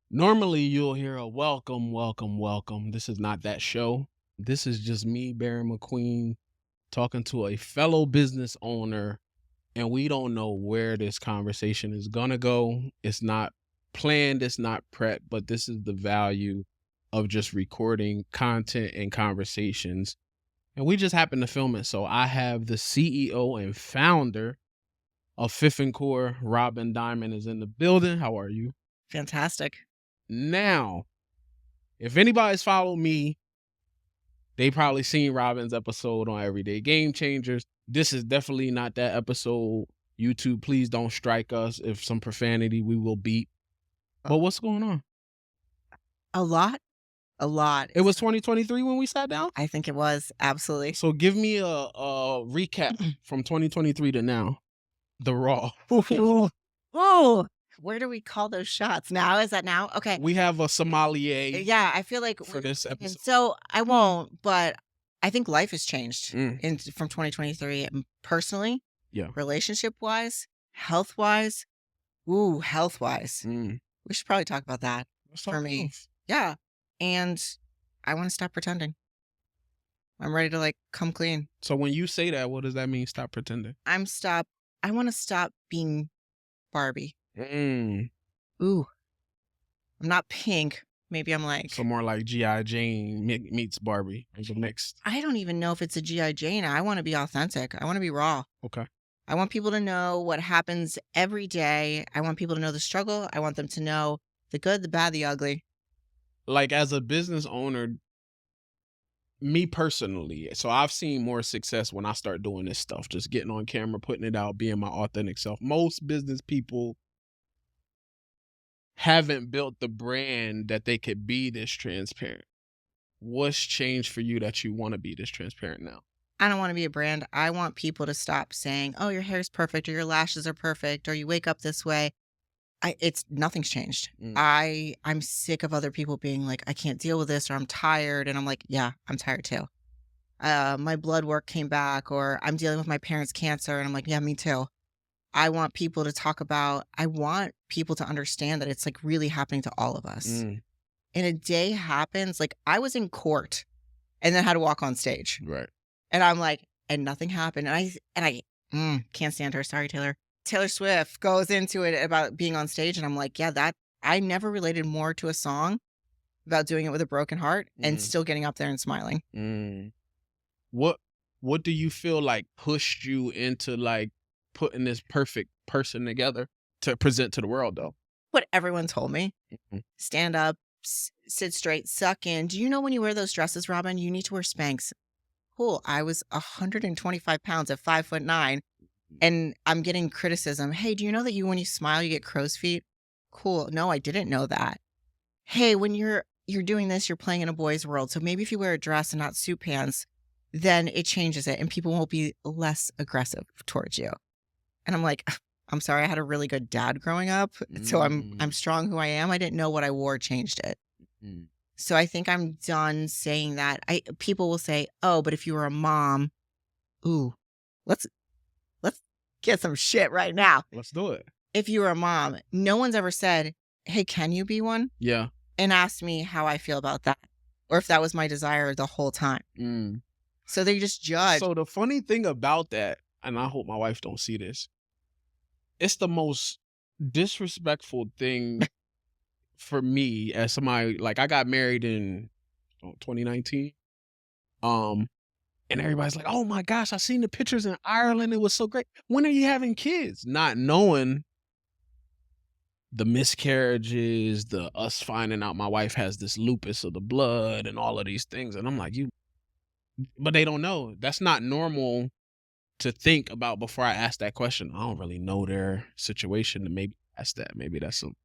Normally, you'll hear a welcome, welcome, welcome. This is not that show. This is just me, Baron McQueen, talking to a fellow business owner, and we don't know where this conversation is going to go. It's not planned, it's not prepped, but this is the value of just recording content and conversations. And we just happen to film it. So I have the CEO and founder of Fifth and Core, Robin Diamond, is in the building. How are you? Fantastic. Now, if anybody's followed me, they probably seen Robin's episode on Everyday Game Changers. This is definitely not that episode. YouTube, please don't strike us. If some profanity, we will beat. But what's going on? A lot. It was 2023 when we sat down? I think it was. Absolutely. So give me a recap from 2023 to now. The raw. Oh, where do we call those shots now? Is that now? Okay. We have a sommelier Yeah, I feel like for this and episode. so I won't, but I think life has changed Mm. from 2023 personally, Yeah. relationship wise, health wise. Ooh, health wise. Mm. We should probably talk about that Let's for talk me. health. Yeah. And I want to stop pretending. I'm ready to come clean. So when you say that, what does that mean? Stop pretending. I want to stop being Barbie. Mm. Ooh, I'm not pink. Maybe I'm like, So more like G.I. Jane meets Barbie. It's a mixed. I don't even know if it's a G.I. Jane. I want to be authentic. I want to be raw. Okay. I want people to know what happens every day. I want people to know the struggle. I want them to know the good, the bad, the ugly. Like as a business owner, me personally, so I've seen more success when I start doing this stuff, just getting on camera, putting it out, being my authentic self. Most business people haven't built the brand that they could be this transparent. What's changed for you that you want to be this transparent now? I don't want to be a brand. I want people to stop saying, oh, your hair's perfect or your lashes are perfect or you wake up this way. Nothing's changed. I'm sick of other people being like, I can't deal with this or I'm tired. And I'm like, yeah, I'm tired too. My blood work came back or I'm dealing with my parents' cancer. And I'm like, yeah, me too. I want people to understand that it's like really happening to all of us. Mm. And a day happens, like I was in court and then had to walk on stage. Right. And I'm like, and nothing happened. And I can't stand her. Sorry, Taylor. Taylor Swift goes into it about being on stage. And I'm like, yeah, I never related more to a song about doing it with a broken heart and still getting up there and smiling. Mm. What do you feel like pushed you into like putting this perfect person together to present to the world though? What everyone told me. Mhm. Stand up, sit straight, suck in. Do you know when you wear those dresses, Robin, you need to wear Spanx? Cool. I was 125 pounds at 5'9", and I'm getting criticism. Hey, do you know that when you smile, you get crow's feet? Cool. No, I didn't know that. Hey, when you're doing this, you're playing in a boy's world. So maybe if you wear a dress and not suit pants, then it changes it and people will be less aggressive towards you. And I'm like, I'm sorry, I had a really good dad growing up. So I'm strong who I am. I didn't know what I wore changed it. So I think I'm done saying that. People will say, oh, but if you were a mom, ooh, let's get some shit right now. Let's do it. If you were a mom, no one's ever said, hey, can you be one? Yeah. And asked me how I feel about that. Or if that was my desire the whole time. So they just judge. So the funny thing about that, and I hope my wife don't see this, it's the most disrespectful thing for me as somebody, like I got married in 2019. And everybody's like, oh my gosh, I seen the pictures in Ireland. It was so great. When are you having kids? Not knowing the miscarriages, the us finding out my wife has this lupus of the blood and all of these things. And I'm like, but they don't know. That's not normal to think about before I ask that question. I don't really know their situation to maybe ask that. Maybe that's some.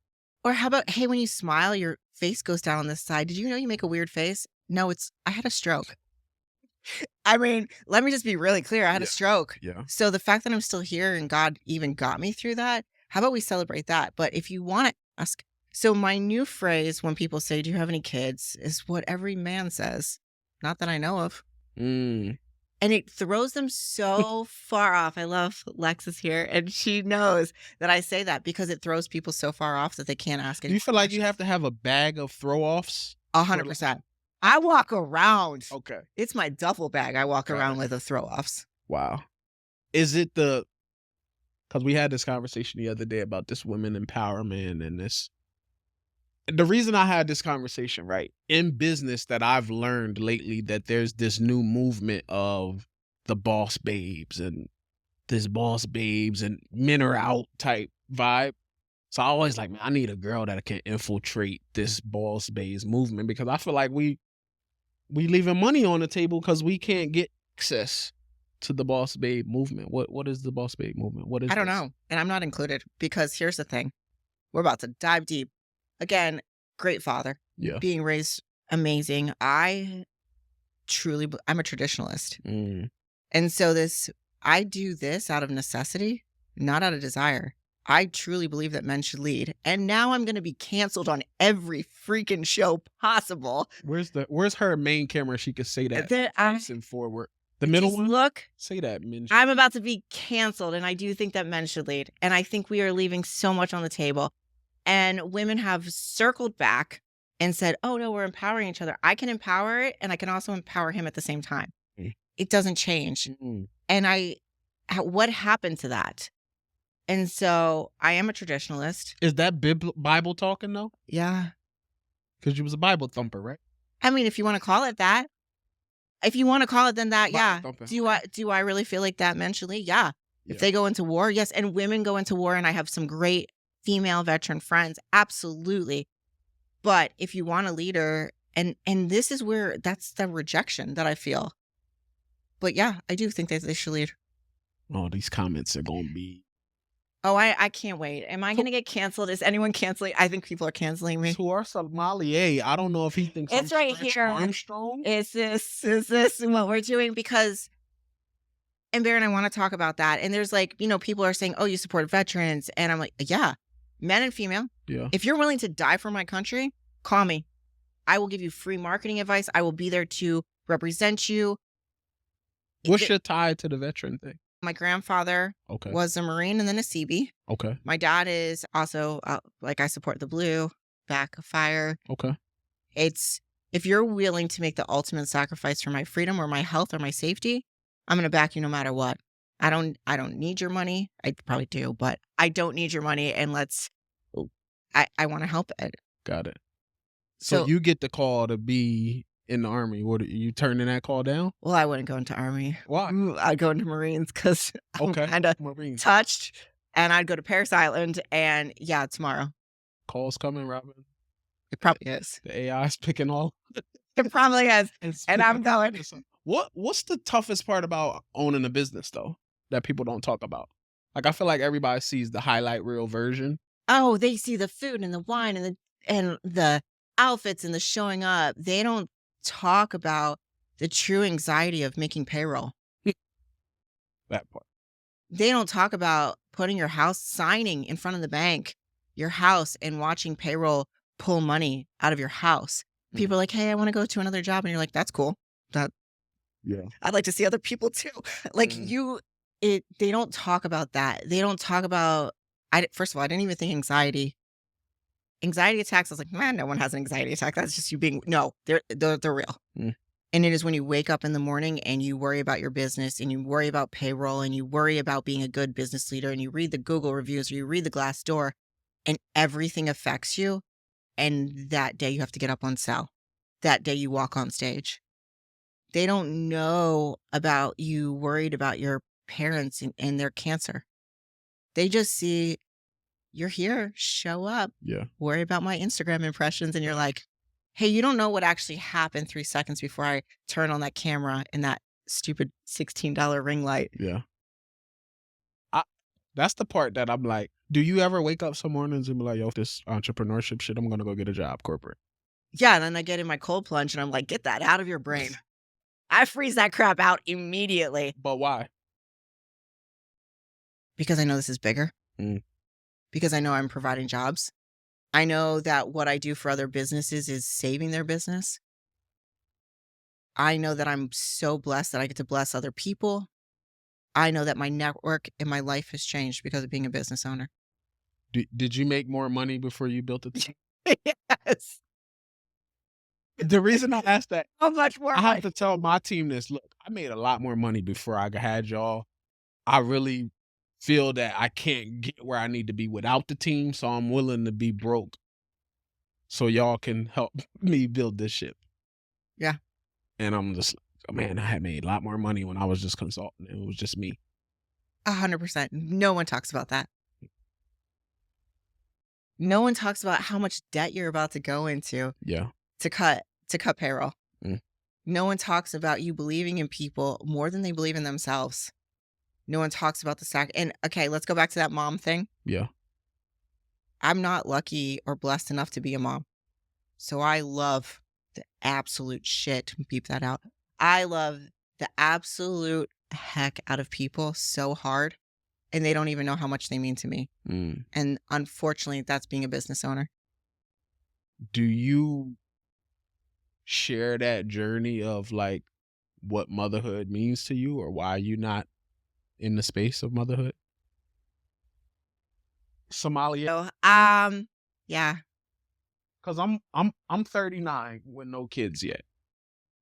Or how about, hey, when you smile, your face goes down on this side. Did you know you make a weird face? No, I had a stroke. I mean, let me just be really clear. I had a stroke. Yeah. So the fact that I'm still here and God even got me through that, how about we celebrate that? But if you want to ask, so my new phrase when people say, do you have any kids, is what every man says. Not that I know of. And it throws them so far off. I love Lexus here, and she knows that I say that because it throws people so far off that they can't ask Do any you feel like you questions. have to have a bag of throw-offs? For 100%. I walk around. Okay. It's my duffel bag I walk Got around it. with of throw-offs. Wow. Is it because we had this conversation the other day about this women empowerment and this. The reason I had this conversation, right, in business that I've learned lately that there's this new movement of the boss babes and this boss babes and men are out type vibe. So I always like, man, I need a girl that can infiltrate this boss babes movement because I feel like we leaving money on the table because we can't get access to the boss babe movement. What is the boss babe movement? What is I don't this? know, and I'm not included because here's the thing. We're about to dive deep. Again, great father, Yeah. being raised amazing. I'm a traditionalist. Mm. And so I do this out of necessity, not out of desire. I truly believe that men should lead. And now I'm going to be canceled on every freaking show possible. Where's her main camera? She could say that. Facing forward. The middle Just one. look, Say that, men. I'm about to be canceled, and I do think that men should lead. And I think we are leaving so much on the table. And women have circled back and said, oh, no, we're empowering each other. I can empower it, and I can also empower him at the same time. Mm. It doesn't change. Mm. And what happened to that? And so I am a traditionalist. Is that Bible talking though? Yeah. Because you was a Bible thumper, right? I mean, if you want to call it that. If you want to call it then that, Bible yeah. thumping. Do I really feel like that men should lead? Yeah. If they go into war, yes. And women go into war, and I have some great female veteran friends. Absolutely. But if you want a leader, and this is where that's the rejection that I feel. But yeah, I do think that they should lead. Oh, these comments are going to be. Oh, I can't wait. Am I going to get canceled? Is anyone canceling? I think people are canceling me. To our sommelier, I don't know if he thinks It's I'm right Stretch here. Armstrong. Is this what we're doing? Because, and Baron, I want to talk about that. And there's like, people are saying, oh, you support veterans. And I'm like, yeah, men and female. Yeah. If you're willing to die for my country, call me. I will give you free marketing advice. I will be there to represent you. What's your tie to the veteran thing? My grandfather was a Marine and then a Seabee. Okay. My dad is also, I support the Blue, back of fire. Okay. It's, if you're willing to make the ultimate sacrifice for my freedom or my health or my safety, I'm going to back you no matter what. I don't need your money. I probably do, but I don't need your money. And I want to help it. Got it. So you get the call to be in the Army. What, are you turning that call down? Well, I wouldn't go into Army. Why? I'd go into Marines because I'm kind of touched. And I'd go to Paris Island, and yeah, tomorrow. Calls coming, Robin? It probably is. The AI's picking all. It probably is. And I'm going. What's the toughest part about owning a business, though, that people don't talk about? Like, I feel like everybody sees the highlight reel version. Oh, they see the food and the wine and the outfits and the showing up. They don't talk about the true anxiety of making payroll. That part. They don't talk about putting your house, signing in front of the bank, your house, and watching payroll pull money out of your house. People are like, hey, I want to go to another job. And you're like, that's cool. Yeah. I'd like to see other people too. Like they don't talk about that. They don't talk about, first of all, I didn't even think anxiety attacks. I was like, man, no one has an anxiety attack. That's just you being, no, they're real. And it is when you wake up in the morning and you worry about your business and you worry about payroll and you worry about being a good business leader and you read the Google reviews or you read the Glassdoor and everything affects you. And that day you have to get up on sale. That day you walk on stage. They don't know about you worried about your parents and their cancer. They just see you're here, show up, worry about my Instagram impressions. And you're like, hey, you don't know what actually happened 3 seconds before I turn on that camera and that stupid $16 ring light. Yeah. That's the part that I'm like, do you ever wake up some mornings and be like, yo, this entrepreneurship shit, I'm going to go get a job corporate? Yeah. And then I get in my cold plunge and I'm like, get that out of your brain. I freeze that crap out immediately. But why? Because I know this is bigger. Because I know I'm providing jobs. I know that what I do for other businesses is saving their business. I know that I'm so blessed that I get to bless other people. I know that my network in my life has changed because of being a business owner. Did you make more money before you built the team? Yes. The reason I asked that, How much more I have money? to tell my team this. Look, I made a lot more money before I had y'all. I really feel that I can't get where I need to be without the team, so I'm willing to be broke so y'all can help me build this ship. Yeah. And I'm just like, oh, man, I had made a lot more money when I was just consulting. It was just me. 100%. No one talks about that. No one talks about how much debt you're about to go into Yeah. to cut payroll. Mm. No one talks about you believing in people more than they believe in themselves. No one talks about the sac. And okay, let's go back to that mom thing. Yeah. I'm not lucky or blessed enough to be a mom. So I love the absolute shit. Beep that out. I love the absolute heck out of people so hard, and they don't even know how much they mean to me. Mm. And unfortunately, that's being a business owner. Do you share that journey of like what motherhood means to you, or why you not in the space of motherhood? Somalia, So, yeah, because I'm 39 with no kids yet.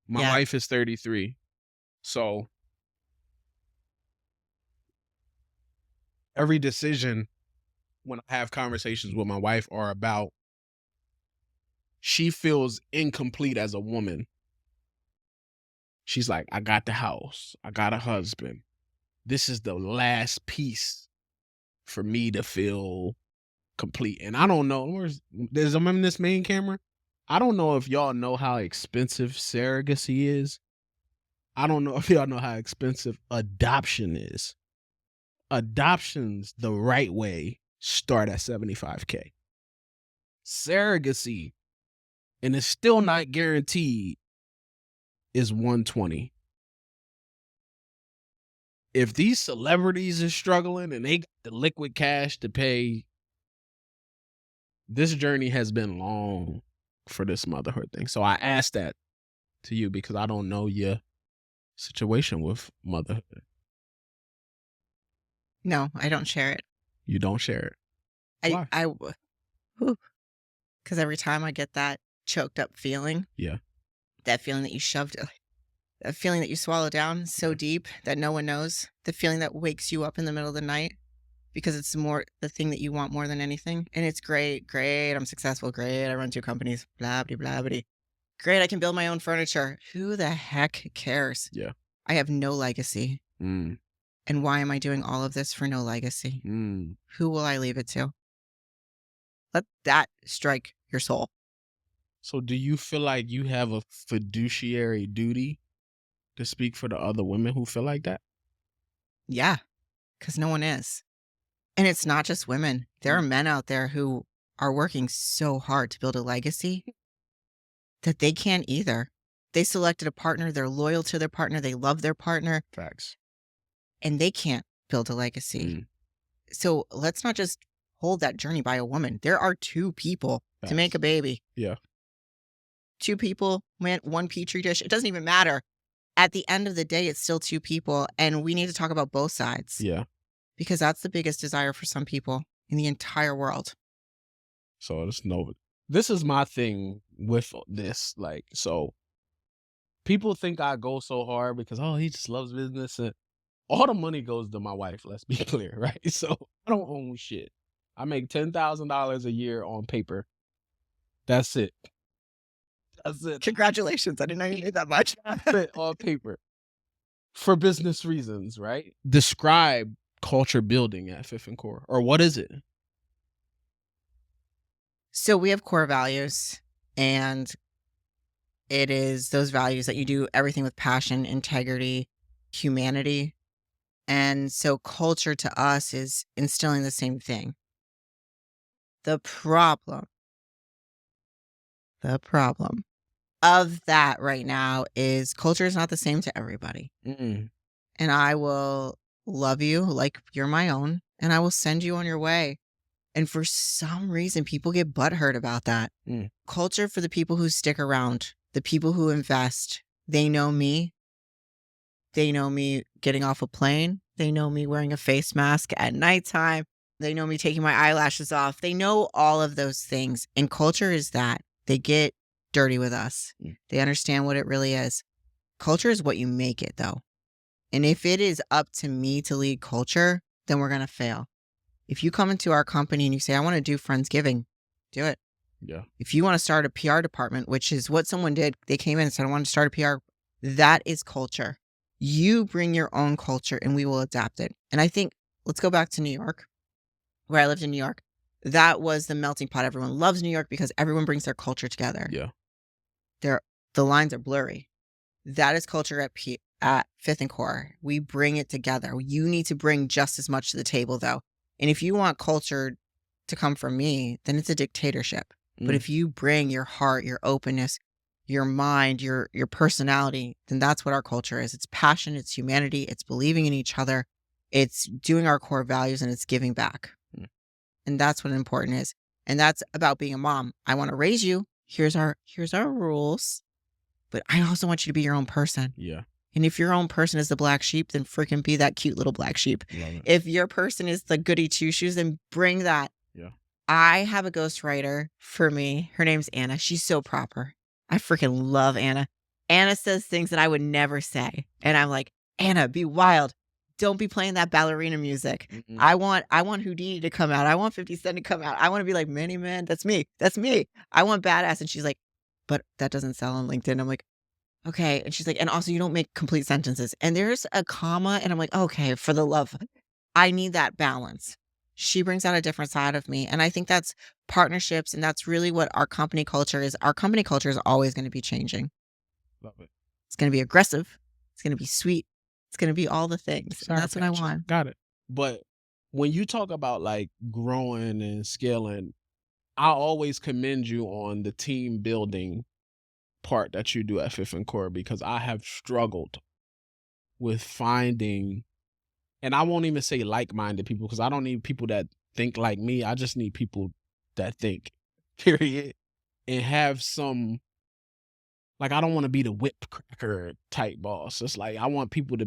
My yeah. wife is 33, so every decision when I have conversations with my wife are about she feels incomplete as a woman. She's like, I got the house, I got a husband. This is the last piece for me to feel complete. And I don't know, there's in this main camera. I don't know if y'all know how expensive surrogacy is. I don't know if y'all know how expensive adoption is. Adoptions the right way start at $75K. Surrogacy, and it's still not guaranteed, is $120. If these celebrities are struggling and they got the liquid cash to pay, this journey has been long for this motherhood thing. So I asked that to you because I don't know your situation with motherhood. No, I don't share it. You don't share it. Why? Because every time I get that choked up feeling, Yeah. that feeling that you shoved, that feeling that you swallow down so deep that no one knows, the feeling that wakes you up in the middle of the night because it's more the thing that you want more than anything. And it's great, I'm successful, great, I run 2 companies, blah, blah, blah, blah. Great, I can build my own furniture. Who the heck cares? Yeah. I have no legacy. Mm. And why am I doing all of this for no legacy? Mm. Who will I leave it to? Let that strike your soul. So do you feel like you have a fiduciary duty to speak for the other women who feel like that? Yeah, because no one is. And it's not just women. There are men out there who are working so hard to build a legacy that they can't either. They selected a partner, they're loyal to their partner, they love their partner, Facts. and they can't build a legacy. Mm. So let's not just hold that journey by a woman. There are 2 people to make a baby. Yeah. 2 people, one petri dish. It doesn't even matter. At the end of the day, it's still 2 people. And we need to talk about both sides. Yeah. Because that's the biggest desire for some people in the entire world. So this is my thing with this. Like, so people think I go so hard because, oh, he just loves business. And all the money goes to my wife, let's be clear, right? So I don't own shit. I make $10,000 a year on paper. That's it. That's it. Congratulations. I didn't know you made that much. That's it on paper. For business reasons, right? Describe culture building at Fifth and Core, or what is it? So we have core values, and it is those values that you do everything with passion, integrity, humanity. And so culture to us is instilling the same thing. The problem of that right now is culture is not the same to everybody. Mm-mm. And I will love you like you're my own, and I will send you on your way. And for some reason, people get butthurt about that. Mm. Culture for the people who stick around, the people who invest, They know me. They know me getting off a plane. They know me wearing a face mask at nighttime. They know me taking my eyelashes off. They know all of those things. And culture is that. They get dirty with us. They understand what it really is. Culture is what you make it, though. And if it is up to me to lead culture, then we're going to fail. If you come into our company and you say, I want to do Friendsgiving, do it. Yeah. If you want to start a PR department, which is what someone did, they came in and said, I want to start a PR. That is culture. You bring your own culture and we will adapt it. And I think, let's go back to New York, where I lived in New York. That was the melting pot. Everyone loves New York because everyone brings their culture together. Yeah. The lines are blurry. That is culture at Fifth and Core. We bring it together. You need to bring just as much to the table, though. And if you want culture to come from me, then it's a dictatorship. But if you bring your heart, your openness, your mind, your personality, then that's what our culture is. It's passion, it's humanity, it's believing in each other, it's doing our core values, and it's giving back. And that's what important is. And that's about being a mom. I want to raise you. Here's our rules. But I also want you to be your own person. Yeah. And if your own person is the black sheep, then freaking be that cute little black sheep. If your person is the goody two shoes, then bring that. Yeah. I have a ghostwriter for me. Her name's Anna. She's so proper. I freaking love Anna. Anna says things that I would never say. And I'm like, Anna, be wild. Don't be playing that ballerina music. Mm-mm. I want Houdini to come out. I want 50 Cent to come out. I want to be like, Many Man. That's me. That's me. I want badass. And she's like, but that doesn't sell on LinkedIn. I'm like, okay. And she's like, and also you don't make complete sentences. And there's a comma. And I'm like, okay, for the love. I need that balance. She brings out a different side of me. And I think that's partnerships. And that's really what our company culture is. Our company culture is always going to be changing. Love it. It's going to be aggressive. It's going to be sweet. It's going to be all the things. And that's what I want. Got it. But when you talk about like growing and scaling, I always commend you on the team building part that you do at Fifth and Core, because I have struggled with finding, and I won't even say like-minded people, because I don't need people that think like me. I just need people that think, period, and have some, like, I don't want to be the whip cracker type boss. It's like, I want people to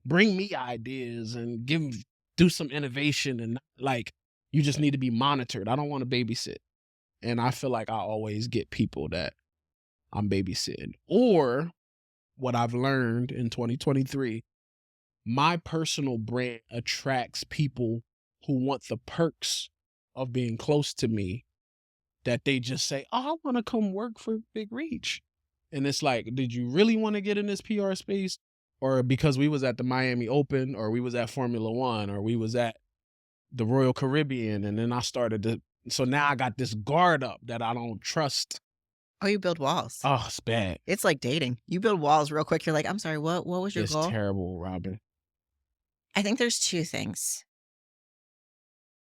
bring me ideas and do some innovation, and like, you just need to be monitored. I don't want to babysit. And I feel like I always get people that I'm babysitting. Or what I've learned in 2023, my personal brand attracts people who want the perks of being close to me, that they just say, oh, I want to come work for Big Reach. And it's like, did you really want to get in this PR space? Or because we was at the Miami Open, or we was at Formula One, or we was at the Royal Caribbean, and then I started to, so now I got this guard up that I don't trust. Oh, you build walls. Oh, it's bad. It's like dating. You build walls real quick. You're like, I'm sorry, what was your goal? It's terrible, Robin. I think there's two things.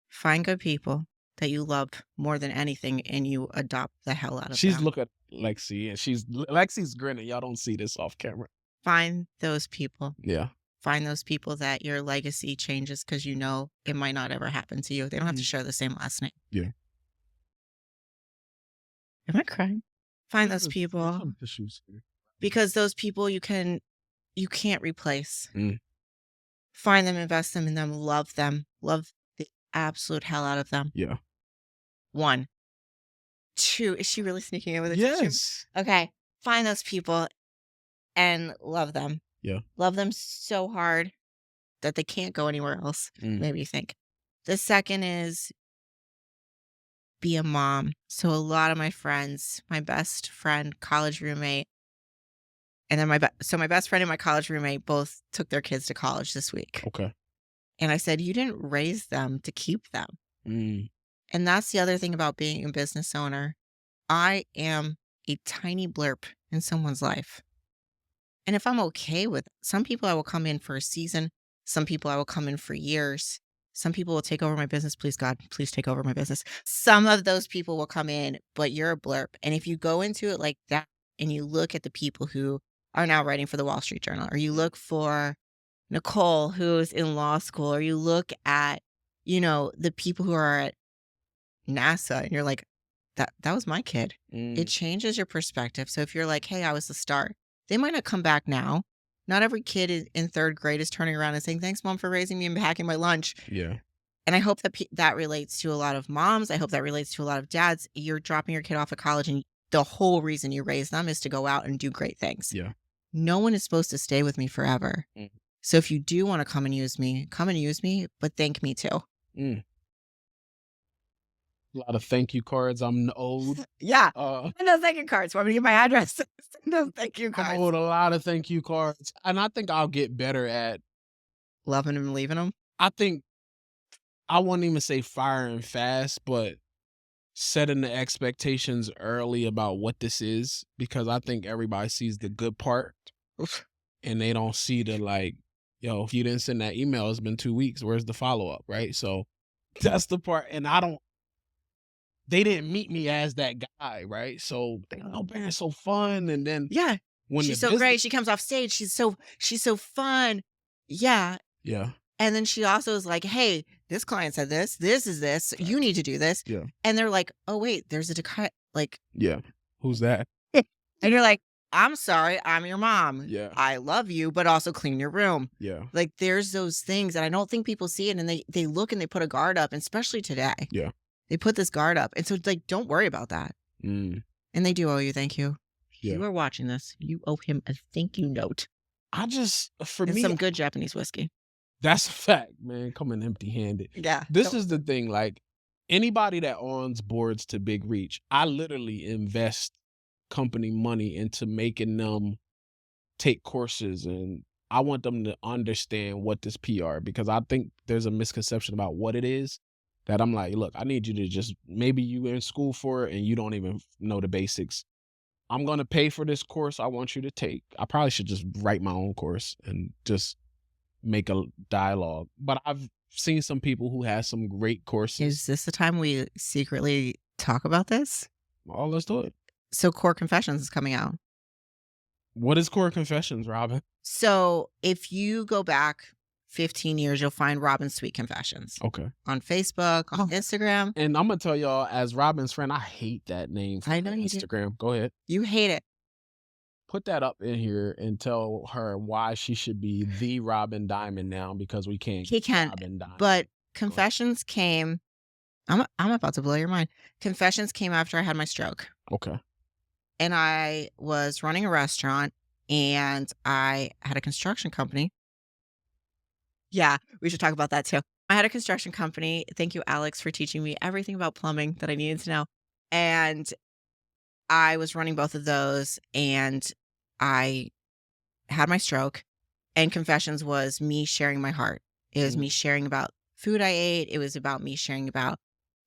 Find good people that you love more than anything, and you adopt the hell out of She's them. looking at Lexi, and Lexi's grinning. Y'all don't see this off camera. Find those people. Yeah. Find those people that your legacy changes, because you know it might not ever happen to you. They don't have to share the same last name. Yeah. Am I crying? Find those people, because those people you can't replace. Find them, invest them in them, love the absolute hell out of them. Yeah. 1. 2, is she really sneaking in with it? Yes. Okay. Find those people and love them. Yeah. Love them so hard that they can't go anywhere else. Maybe you think. The second is be a mom. So a lot of my friends, my best friend, college roommate, and then my best friend and my college roommate both took their kids to college this week. Okay. And I said, you didn't raise them to keep them. And that's the other thing about being a business owner. I am a tiny blurb in someone's life. And if I'm okay with it, some people I will come in for a season. Some people I will come in for years. Some people will take over my business. Please, God, please take over my business. Some of those people will come in, but you're a blurb. And if you go into it like that and you look at the people who are now writing for the Wall Street Journal, or you look for Nicole, who's in law school, or you look at, the people who are at NASA, and you're like, that was my kid. It changes your perspective. So if you're like, hey, I was the start, They might not come back now. Not every kid in 3rd grade is turning around and saying, "Thanks, Mom, for raising me and packing my lunch." Yeah. And I hope that that relates to a lot of moms. I hope that relates to a lot of dads. You're dropping your kid off at college, and the whole reason you raise them is to go out and do great things. Yeah. No one is supposed to stay with me forever. So if you do want to come and use me, but thank me too. A lot of thank you cards. I'm owed. Yeah. No thank you cards. Want me to get my address? No thank you I'm cards. owed a lot of thank you cards. And I think I'll get better at Loving them and leaving them. I think I wouldn't even say firing fast, but setting the expectations early about what this is, because I think everybody sees the good part and they don't see the like, yo, if you didn't send that email, it's been 2 weeks. Where's the follow-up? Right. So that's the part. And they didn't meet me as that guy. Right. So they go, oh, man, it's so fun. And then Yeah. when She's so great. She comes off stage. She's so fun. Yeah. Yeah. And then she also is like, hey, this client said this is this. You need to do this. Yeah. And they're like, oh, wait, there's a like. Yeah. Who's that? And you're like, I'm sorry, I'm your mom. Yeah. I love you, but also clean your room. Yeah. Like there's those things. And I don't think people see it. And they look and they put a guard up, and especially today. Yeah. They put this guard up. And so like, don't worry about that. And they do owe you thank you. Yeah. You are watching this. You owe him a thank you note. For and me, some good Japanese whiskey. That's a fact, man. Coming empty-handed. Yeah. This is the thing. Like anybody that owns boards to Big Reach, I literally invest company money into making them take courses, and I want them to understand what this PR, because I think there's a misconception about what it is that I'm like, look, I need you to just, maybe you in school for it and you don't even know the basics. I'm going to pay for this course I want you to take. I probably should just write my own course and just make a dialogue. But I've seen some people who have some great courses. Is this the time we secretly talk about this? Oh, let's do it. So Core Confessions is coming out. What is Core Confessions, Robin? So if you go back 15 years, you'll find Robin's Sweet Confessions. Okay. On Facebook, on Instagram. And I'm going to tell y'all, as Robin's friend, I hate that name for I know you do. Instagram. Go ahead. You hate it. Put that up in here and tell her why she should be the Robin Diamond now, because we can't. He can. Robin Diamond. But Confessions came. I'm about to blow your mind. Confessions came after I had my stroke. Okay. And I was running a restaurant, and I had a construction company. Yeah, we should talk about that too. I had a construction company. Thank you, Alex, for teaching me everything about plumbing that I needed to know. And I was running both of those, and I had my stroke, and Confessions was me sharing my heart. It was me sharing about food I ate. It was about me sharing about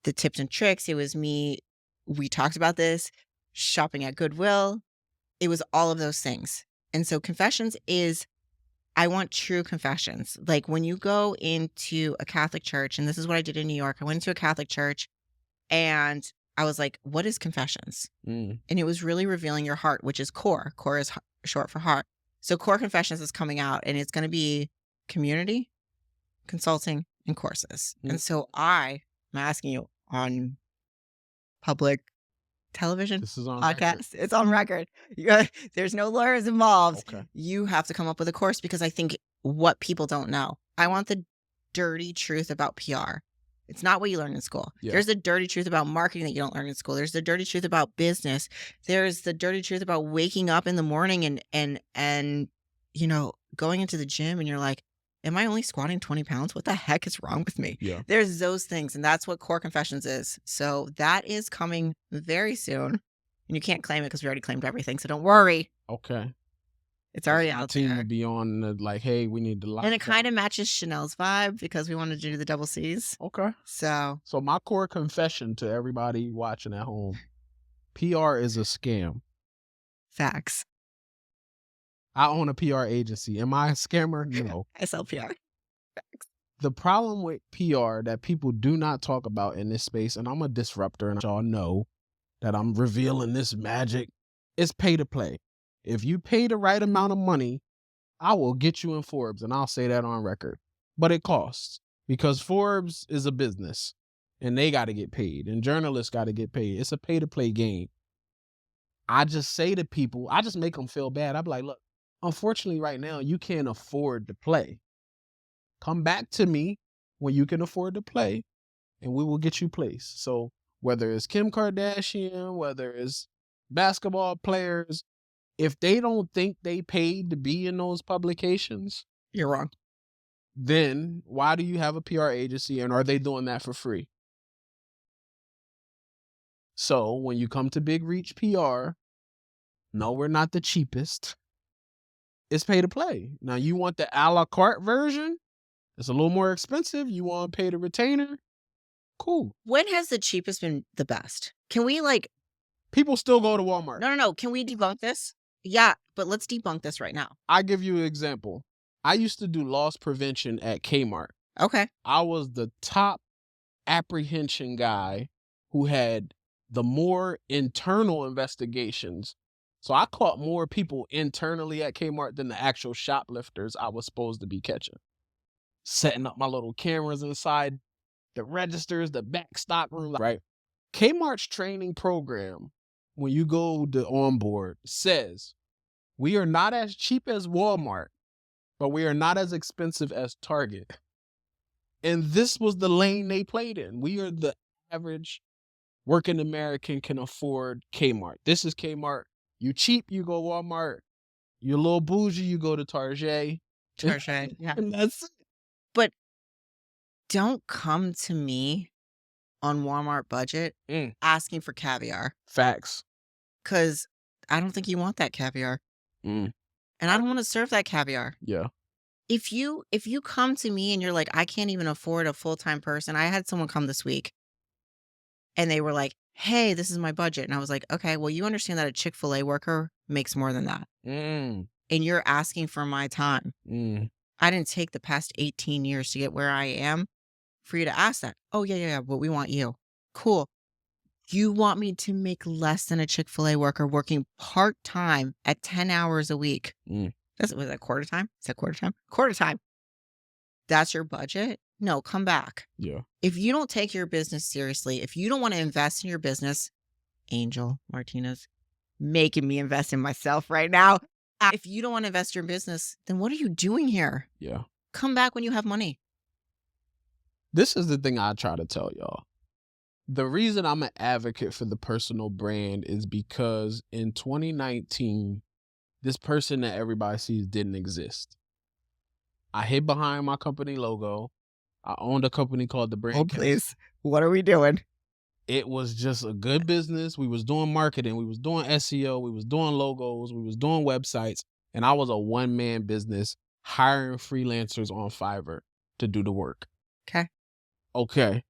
the tips and tricks. It was me, we talked about this, shopping at Goodwill. It was all of those things. And so Confessions is, I want true confessions. Like when you go into a Catholic church, and this is what I did in New York, I went to a Catholic church and I was like, what is Confessions? And it was really revealing your heart, which is core. Core is short for heart. So Core Confessions is coming out, and it's going to be community, consulting, and courses. And so I'm asking you on public television, this is on podcast. record. It's on record. There's no lawyers involved. Okay. You have to come up with a course, because I think what people don't know. I want the dirty truth about PR. It's not what you learn in school. Yeah. There's the dirty truth about marketing that you don't learn in school. There's the dirty truth about business. There's the dirty truth about waking up in the morning and you know, going into the gym and you're like, am I only squatting 20 pounds? What the heck is wrong with me? Yeah. There's those things, and that's what Core Confessions is. So that is coming very soon. And you can't claim it because we already claimed everything. So don't worry. Okay. It's already My out team there. would be on the, like, hey, we need to lock And it down. kind of matches Chanel's vibe, because we wanted to do the double C's. Okay. So my core confession to everybody watching at home: PR is a scam. facts. I own a PR agency. Am I a scammer? No. I sell PR. The problem with PR that people do not talk about in this space, and I'm a disruptor, and y'all know that I'm revealing this magic, is pay to play. If you pay the right amount of money, I will get you in Forbes, and I'll say that on record. But it costs, because Forbes is a business, and they got to get paid, and journalists got to get paid. It's a pay to play game. I just say to people, I just make them feel bad. I'm like, look, unfortunately right now you can't afford to play. Come back to me when you can afford to play and we will get you placed. So whether it's Kim Kardashian, whether it's basketball players, if they don't think they paid to be in those publications, You're wrong. then why do you have a PR agency and are they doing that for free? So when you come to Big Reach PR, no, we're not the cheapest. It's pay to play. Now you want the a la carte version? It's a little more expensive. You want to pay the retainer? Cool. When has the cheapest been the best? Can we People still go to Walmart. no. Can we debunk this? Yeah, but let's debunk this right now. I give you an example. I used to do loss prevention at Kmart. Okay. I was the top apprehension guy who had the more internal investigations. So I caught more people internally at Kmart than the actual shoplifters I was supposed to be catching. Setting up my little cameras inside the registers, the back stock room, right? Kmart's training program, when you go to onboard, says we are not as cheap as Walmart, but we are not as expensive as Target. And this was the lane they played in. We are the average working American can afford Kmart. This is Kmart. You cheap, you go Walmart. You're a little bougie, you go to Target. Target, yeah. And that's it. But don't come to me on Walmart budget asking for caviar. Facts. Because I don't think you want that caviar. And I don't want to serve that caviar. Yeah. If you come to me and you're like, I can't even afford a full-time person. I had someone come this week and they were like, hey, this is my budget. And I was like, okay, well, you understand that a Chick-fil-A worker makes more than that. And you're asking for my time. I didn't take the past 18 years to get where I am for you to ask that. Oh, yeah, but we want you. Cool. You want me to make less than a Chick-fil-A worker working part-time at 10 hours a week. Was that quarter time? Is that quarter time? Quarter time. That's your budget? No, come back. Yeah. If you don't take your business seriously, if you don't want to invest in your business, Angel Martinez, making me invest in myself right now. If you don't want to invest in your business, then what are you doing here? Yeah. Come back when you have money. This is the thing I try to tell y'all. The reason I'm an advocate for the personal brand is because in 2019, this person that everybody sees didn't exist. I hid behind my company logo. I owned a company called The Brand. Oh, please. What are we doing? It was just a good business. We was doing marketing. We was doing SEO. We was doing logos. We was doing websites. And I was a one-man business hiring freelancers on Fiverr to do the work. Okay.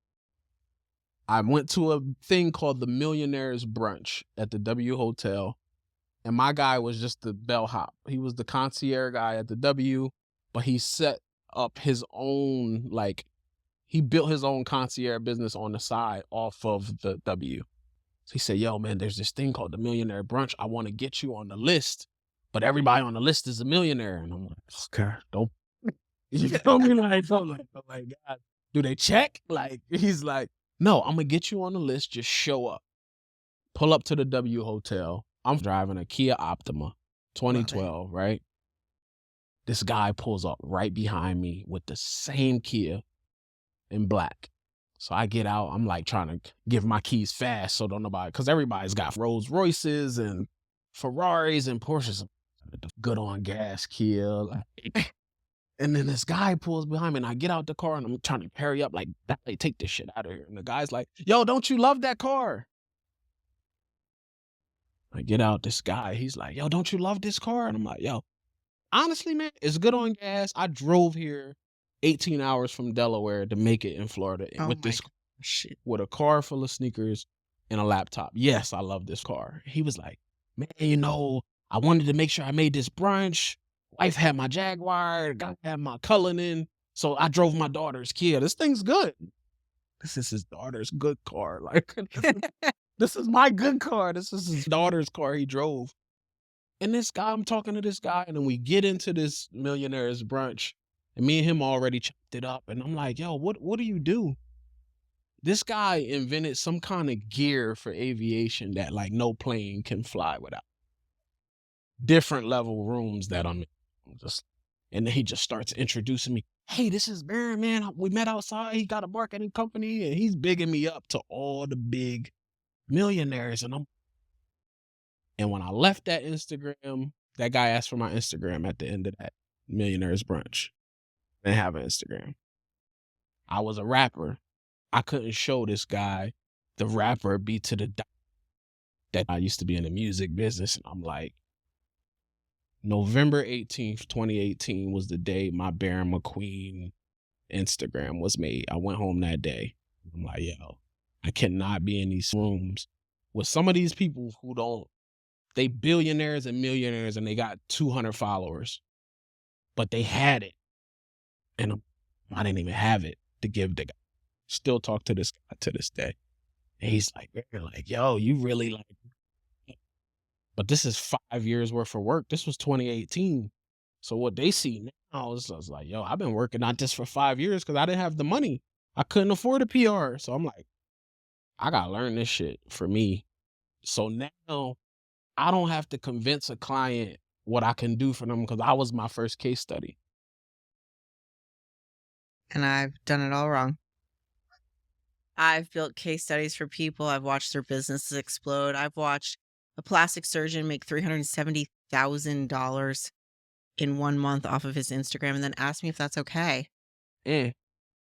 I went to a thing called the Millionaires Brunch at the W Hotel. And my guy was just the bellhop. He was the concierge guy at the W, but he set up his own, he built his own concierge business on the side off of the W. So he said, yo, man, there's this thing called the Millionaire Brunch. I want to get you on the list, but everybody on the list is a millionaire. And I'm like, okay, don't, you feel me? I'm like, God, do they check? He's like, no, I'm going to get you on the list. Just show up. Pull up to the W Hotel. I'm driving a Kia Optima 2012, right? This guy pulls up right behind me with the same Kia in black. So I get out. I'm trying to give my keys fast so don't nobody, because everybody's got Rolls Royces and Ferraris and Porsches. Good on gas Kia. And then this guy pulls behind me and I get out the car and I'm trying to hurry up take this shit out of here. And the guy's like, yo, don't you love that car? I get out, this guy, he's like, yo, don't you love this car? And I'm like, yo, honestly, man, it's good on gas. I drove here 18 hours from Delaware to make it in Florida with a car full of sneakers and a laptop. Yes, I love this car. He was like, man, I wanted to make sure I made this brunch. Wife had my Jaguar, guy had my Cullinan. So I drove my daughter's Kia. This thing's good. This is his daughter's good car. This is my good car. This is his daughter's car he drove. And this guy, I'm talking to this guy, and then we get into this Millionaires Brunch, and me and him already chopped it up. And I'm like, yo, what do you do? This guy invented some kind of gear for aviation that like no plane can fly without. Different level rooms that I'm in. And then he just starts introducing me. Hey, this is Baron, man. We met outside. He got a marketing company and he's bigging me up to all the big millionaires. And when I left that Instagram, that guy asked for my Instagram at the end of that millionaires brunch. I didn't have an Instagram. I was a rapper. I couldn't show this guy the rapper beat to the that I used to be in the music business. And I'm like, November 18th, 2018 was the day my Baron McQueen Instagram was made. I went home that day. I'm like, yo, I cannot be in these rooms with some of these people who they billionaires and millionaires and they got 200 followers, but they had it. And I didn't even have it to give the guy. Still talk to this guy to this day. And he's like, yo, you really like, but this is 5 years worth of work. This was 2018. So what they see now is I was like, yo, I've been working on this for 5 years because I didn't have the money. I couldn't afford a PR. So I'm like, I got to learn this shit for me. So now I don't have to convince a client what I can do for them because I was my first case study. And I've done it all wrong. I've built case studies for people. I've watched their businesses explode. I've watched a plastic surgeon make $370,000 in 1 month off of his Instagram and then ask me if that's okay. And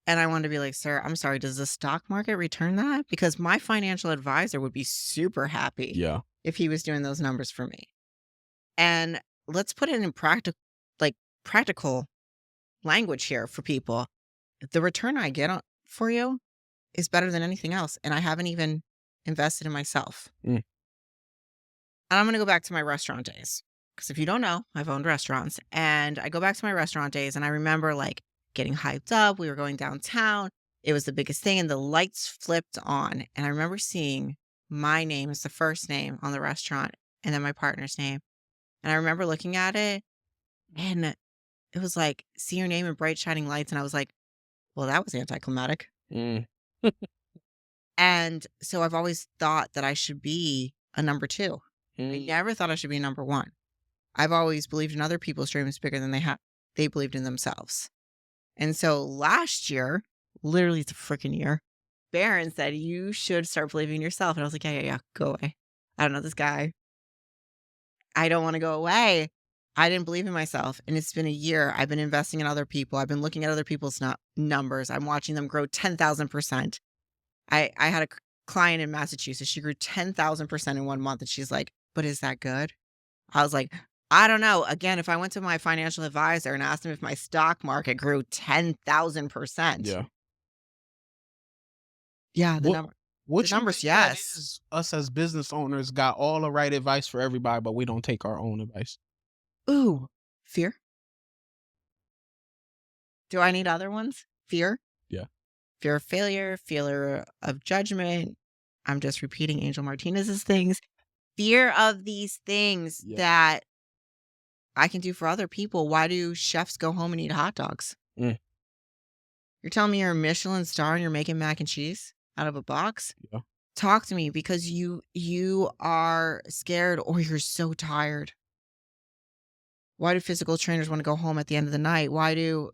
I wanted to be like, sir, I'm sorry, does the stock market return that? Because my financial advisor would be super happy if he was doing those numbers for me. And let's put it in practical language here for people. The return I get for you is better than anything else. And I haven't even invested in myself. And I'm going to go back to my restaurant days. Because if you don't know, I've owned restaurants. And I go back to my restaurant days and I remember like getting hyped up. We were going downtown. It was the biggest thing. And the lights flipped on. And I remember seeing my name as the first name on the restaurant and then my partner's name. And I remember looking at it and it was like, see your name in bright shining lights. And I was like, well, that was anticlimactic. And so I've always thought that I should be a number 2. I never thought I should be number 1. I've always believed in other people's dreams bigger than they believed in themselves. And so last year, literally it's a freaking year, Baron said, you should start believing in yourself. And I was like, yeah, go away. I don't know this guy. I don't want to go away. I didn't believe in myself. And it's been a year. I've been investing in other people. I've been looking at other people's numbers. I'm watching them grow 10,000%. I had a client in Massachusetts. She grew 10,000% in 1 month. And she's like, but is that good? I was like, I don't know. Again, if I went to my financial advisor and asked him if my stock market grew 10,000%. Yeah, the numbers, yes. Us as business owners got all the right advice for everybody, but we don't take our own advice. Ooh, fear. Do I need other ones? Fear? Yeah. Fear of failure, fear of judgment. I'm just repeating Angel Martinez's things. Fear of these things that I can do for other people. Why do chefs go home and eat hot dogs? You're telling me you're a Michelin star and you're making mac and cheese out of a box? Yeah. Talk to me because you are scared or you're so tired. Why do physical trainers want to go home at the end of the night? Why do,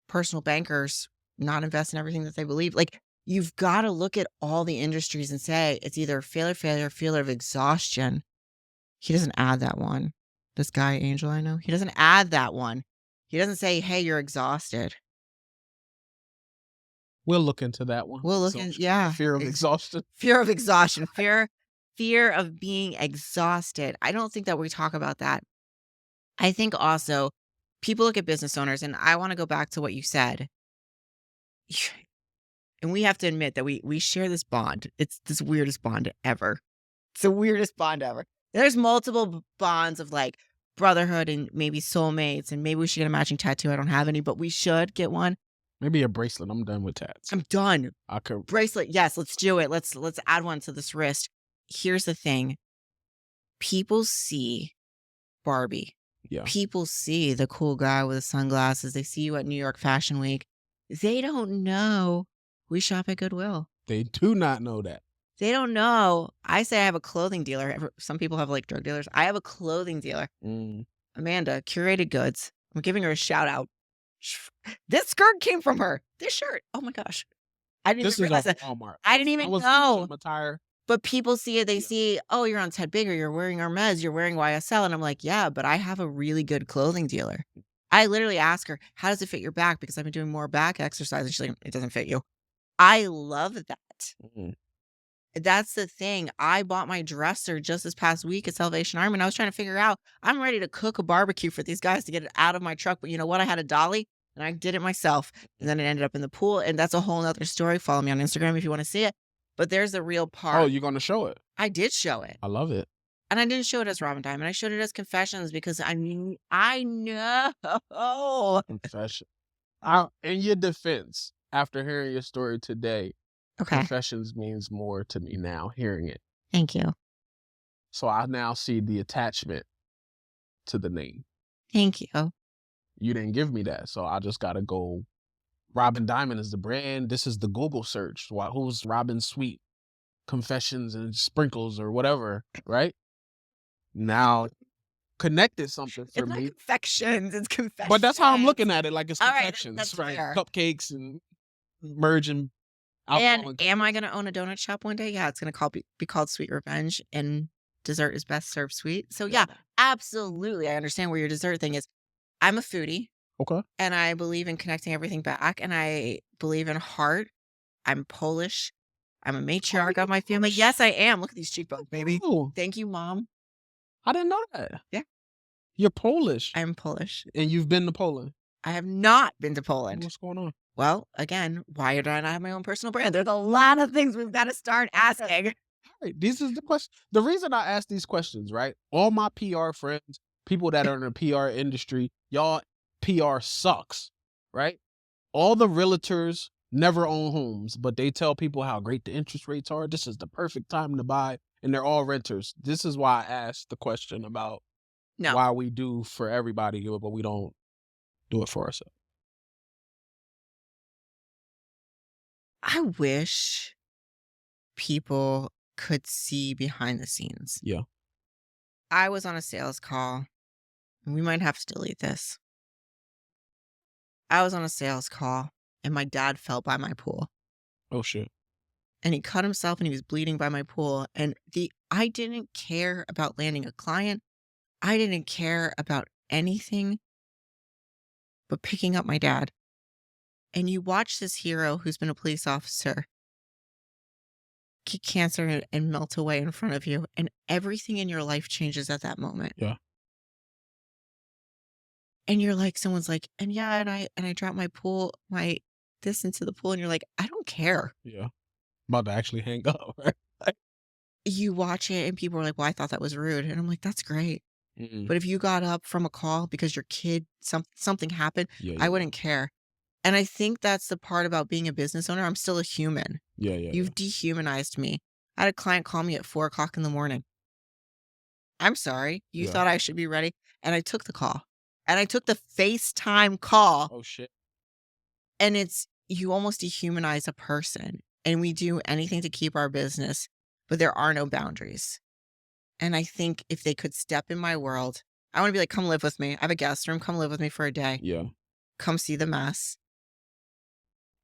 personal bankers not invest in everything that they believe? Like, you've got to look at all the industries and say it's either failure, fear of exhaustion. He doesn't add that one. This guy, Angel, I know. He doesn't add that one. He doesn't say, hey, you're exhausted. We'll look into that one. We'll look into, yeah. Fear of exhaustion. Fear of exhaustion. Fear of being exhausted. I don't think that we talk about that. I think also people look at business owners, and I want to go back to what you said. And we have to admit that we share this bond. It's this weirdest bond ever. It's the weirdest bond ever. There's multiple bonds of like brotherhood and maybe soulmates, and maybe we should get a matching tattoo. I don't have any, but we should get one. Maybe a bracelet. I'm done with tats. I'm done. I could bracelet. Yes, let's do it. Let's add one to this wrist. Here's the thing. People see Barbie. Yeah. People see the cool guy with the sunglasses. They see you at New York Fashion Week. They don't know we shop at Goodwill. They do not know that. They don't know. I say I have a clothing dealer. Some people have like drug dealers. I have a clothing dealer. Mm. Amanda, Curated Goods. I'm giving her a shout out. This skirt came from her. This shirt. Oh my gosh. I didn't This even is realize off that. Walmart. I didn't I even was know. attire. But people see it. They Yeah. see, oh, you're on Ted Bigger. You're wearing Hermes. You're wearing YSL. And I'm like, yeah, but I have a really good clothing dealer. I literally ask her, how does it fit your back? Because I've been doing more back exercise. And she's like, it doesn't fit you. I love that. Mm. That's the thing. I bought my dresser just this past week at Salvation Army, and I was trying to figure out, I'm ready to cook a barbecue for these guys to get it out of my truck. But you know what? I had a dolly and I did it myself. And then it ended up in the pool. And that's a whole nother story. Follow me on Instagram if you want to see it. But there's the real part. Oh, you're going to show it? I did show it. I love it. And I didn't show it as Robin Diamond. I showed it as Confessions because I know. Confession. In your defense, after hearing your story today, Okay. Confessions means more to me now, hearing it. Thank you. So I now see the attachment to the name. Thank you. You didn't give me that, so I just got to go. Robin Diamond is the brand. This is the Google search. Who's Robin Sweet Confessions and Sprinkles or whatever, right? Now connected something for It's not me. Confections. It's Confessions. But that's how I'm looking at it. Like it's All right, confections, that's right? fair. Cupcakes and merging alcohol. And am I going to own a donut shop one day? Yeah, it's going to be called Sweet Revenge, and dessert is best served sweet. So yeah, absolutely. I understand where your dessert thing is. I'm a foodie. Okay. And I believe in connecting everything back, and I believe in heart. I'm Polish. I'm a matriarch of my family. Yes, I am. Look at these cheekbones, baby. Oh, Thank you, Mom. I didn't know that. Yeah. You're Polish. I'm Polish. And you've been to Poland. I have not been to Poland. What's going on? Well, again, why do I not have my own personal brand? There's a lot of things we've got to start asking. All right, this is the question. The reason I ask these questions, right? All my PR friends, people that are in the PR industry, y'all PR sucks, right? All the realtors never own homes, but they tell people how great the interest rates are. This is the perfect time to buy, and they're all renters. This is why I asked the question about why we do for everybody, but we don't do it for ourselves. I wish people could see behind the scenes. Yeah. I was on a sales call. We might have to delete this. I was on a sales call and my dad fell by my pool. Oh, shit. And he cut himself and he was bleeding by my pool. And I didn't care about landing a client. I didn't care about anything but picking up my dad. And you watch this hero who's been a police officer get cancer and melt away in front of you. And everything in your life changes at that moment. Yeah. And you're like, someone's like, and I dropped my this into the pool. And you're like, I don't care. Yeah. About to actually hang up, right? You watch it and people are like, well, I thought that was rude. And I'm like, that's great. Mm-mm. But if you got up from a call because your kid, something happened, Yeah, I wouldn't care. And I think that's the part about being a business owner. I'm still a human. Yeah. You've dehumanized me. I had a client call me at 4:00 in the morning. I'm sorry. You thought I should be ready. And I took the call. And I took the FaceTime call. Oh, shit. And you almost dehumanize a person. And we do anything to keep our business, but there are no boundaries. And I think if they could step in my world, I want to be like, come live with me. I have a guest room. Come live with me for a day. Yeah. Come see the mess.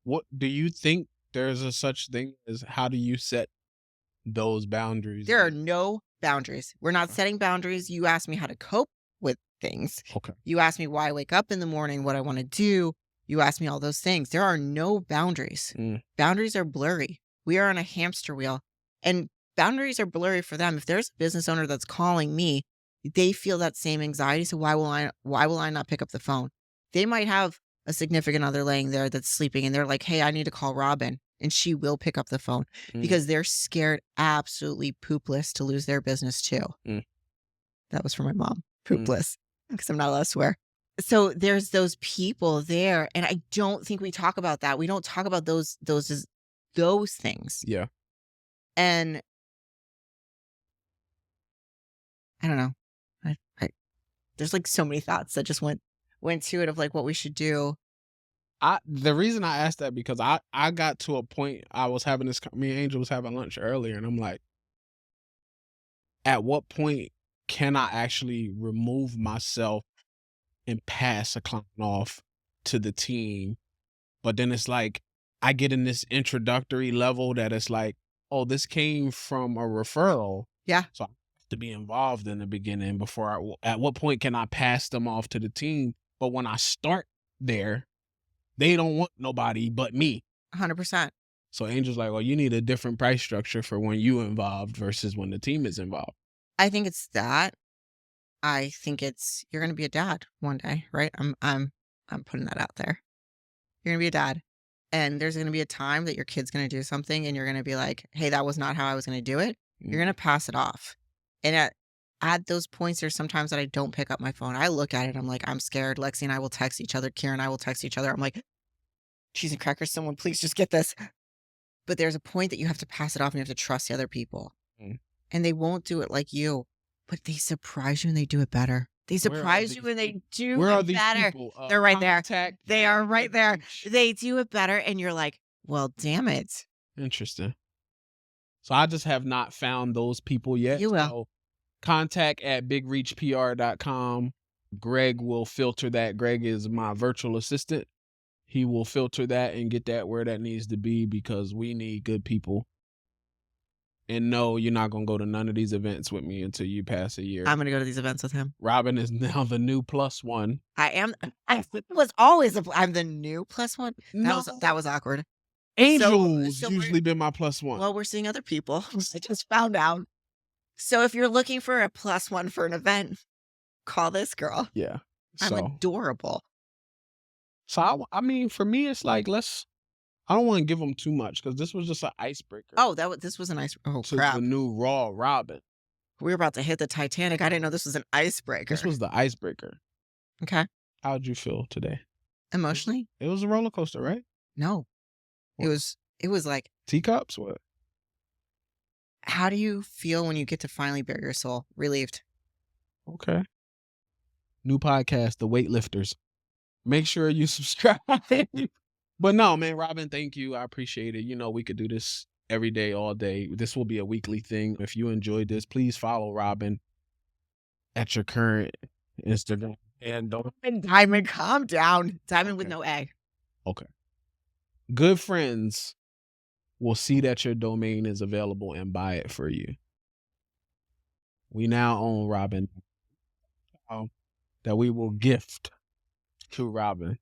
What do you think there's a such thing as how do you set those boundaries? There are no boundaries. We're not setting boundaries. You ask me how to cope with things. Okay. You ask me why I wake up in the morning, what I want to do. You ask me all those things. There are no boundaries. Boundaries are blurry. We are on a hamster wheel. And boundaries are blurry for them. If there's a business owner that's calling me, they feel that same anxiety. So why will I not pick up the phone? They might have a significant other laying there that's sleeping and they're like, hey, I need to call Robin. And she will pick up the phone because they're scared absolutely poopless to lose their business too. That was for my mom. Poopless. Because I'm not allowed to swear. So there's those people there. And I don't think we talk about that. We don't talk about those things. Yeah. And I don't know. There's like so many thoughts that just went to it of like what we should do. The reason I asked that because I got to a point I was having this. Me and Angel was having lunch earlier, and I'm like, at what point can I actually remove myself and pass a client off to the team? But then it's like I get in this introductory level that it's like, oh, this came from a referral. Yeah. So I have to be involved in the beginning before at what point can I pass them off to the team? But when I start there, they don't want nobody but me. 100%. So Angel's like, well, you need a different price structure for when you involved versus when the team is involved. I think it's that. I think it's you're gonna be a dad one day, right? I'm putting that out there. You're gonna be a dad. And there's gonna be a time that your kid's gonna do something and you're gonna be like, hey, that was not how I was gonna do it. You're gonna pass it off. And at those points, there's sometimes that I don't pick up my phone. I look at it, I'm like, I'm scared. Lexi and I will text each other. Kira and I will text each other. I'm like, cheese and crackers, someone please just get this. But there's a point that you have to pass it off and you have to trust the other people. And they won't do it like you, but they surprise you and they do it better. They surprise you and they do Where are it these better. people? They're right there. Contact They are right Big there. Reach. They do it better. And you're like, well, damn it. Interesting. So I just have not found those people yet. You will. So contact at bigreachpr.com. Greg will filter that. Greg is my virtual assistant. He will filter that and get that where that needs to be because we need good people. And no, you're not going to go to none of these events with me until you pass a year. I'm going to go to these events with him. Robin is now the new +1. I am. I was always I'm the new +1. That was awkward. Angel's so usually been my +1. Well, we're seeing other people. I just found out. So if you're looking for a +1 for an event, call this girl. Yeah. I'm adorable. So I mean, for me, it's like I don't want to give them too much because this was just an icebreaker. Oh, this was an icebreaker. Oh, crap. The new Raw Robin. We were about to hit the Titanic. I didn't know this was an icebreaker. This was the icebreaker. Okay. How'd you feel today? Emotionally? It was a roller coaster, right? No. What? It was like teacups. What? How do you feel when you get to finally bare your soul? Relieved. Okay. New podcast, The Weightlifters. Make sure you subscribe. But no, man, Robin, thank you. I appreciate it. You know, we could do this every day, all day. This will be a weekly thing. If you enjoyed this, please follow Robin at your current Instagram. And Diamond, calm down. Diamond with no A. Okay. Good friends will see that your domain is available and buy it for you. We now own Robin that we will gift to Robin.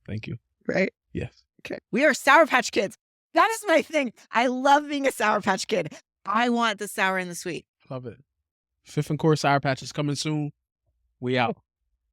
Thank you. Right? Yes. Okay. We are Sour Patch Kids. That is my thing. I love being a Sour Patch Kid. I want the sour and the sweet. Love it. 5th and Core Sour Patch is coming soon. We out.